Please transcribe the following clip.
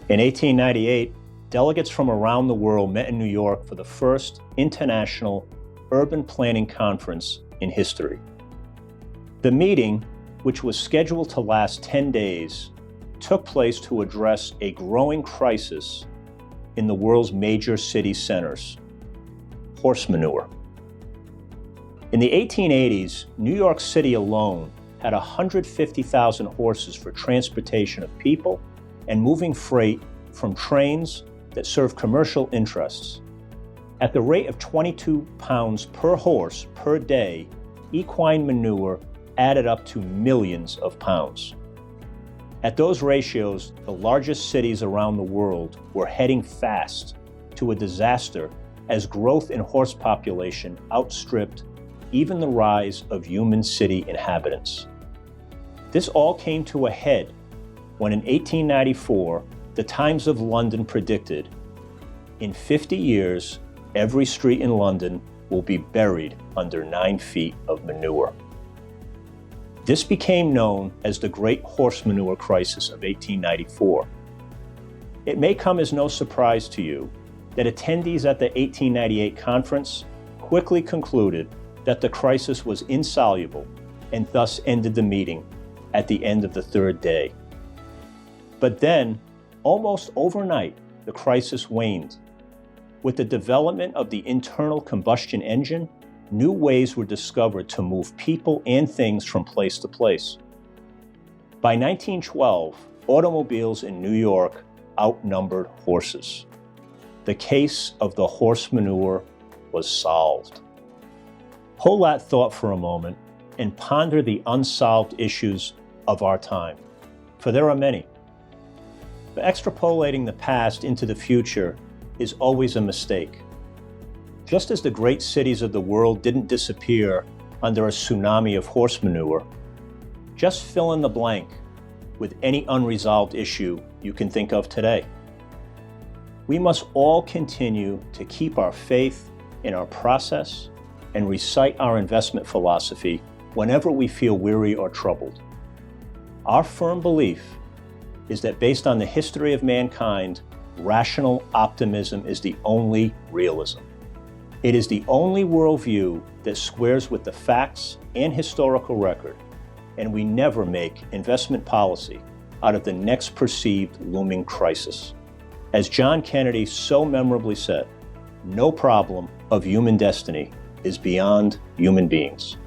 In 1898, delegates from around the world met in New York for the first international urban planning conference in history. The meeting, which was scheduled to last 10 days, took place to address a growing crisis in the world's major city centers: horse manure. In the 1880s, New York City alone had 150,000 horses for transportation of people and moving freight from trains that served commercial interests. At the rate of 22 pounds per horse per day, equine manure added up to millions of pounds. At those ratios, the largest cities around the world were heading fast to a disaster as growth in horse population outstripped even the rise of human city inhabitants. This all came to a head when in 1894, the Times of London predicted, in 50 years, every street in London will be buried under 9 feet of manure. This became known as the Great Horse Manure Crisis of 1894. It may come as no surprise to you that attendees at the 1898 conference quickly concluded that the crisis was insoluble and thus ended the meeting at the end of the third day. But then, almost overnight, the crisis waned. With the development of the internal combustion engine, new ways were discovered to move people and things from place to place. By 1912, automobiles in New York outnumbered horses. The case of the horse manure was solved. Hold that thought for a moment and ponder the unsolved issues of our time, for there are many. But extrapolating the past into the future is always a mistake. Just as the great cities of the world didn't disappear under a tsunami of horse manure, just fill in the blank with any unresolved issue you can think of today. We must all continue to keep our faith in our process and recite our investment philosophy whenever we feel weary or troubled. Our firm belief is that based on the history of mankind, rational optimism is the only realism. It is the only worldview that squares with the facts and historical record, and we never make investment policy out of the next perceived looming crisis. As John Kennedy so memorably said, no problem of human destiny is beyond human beings.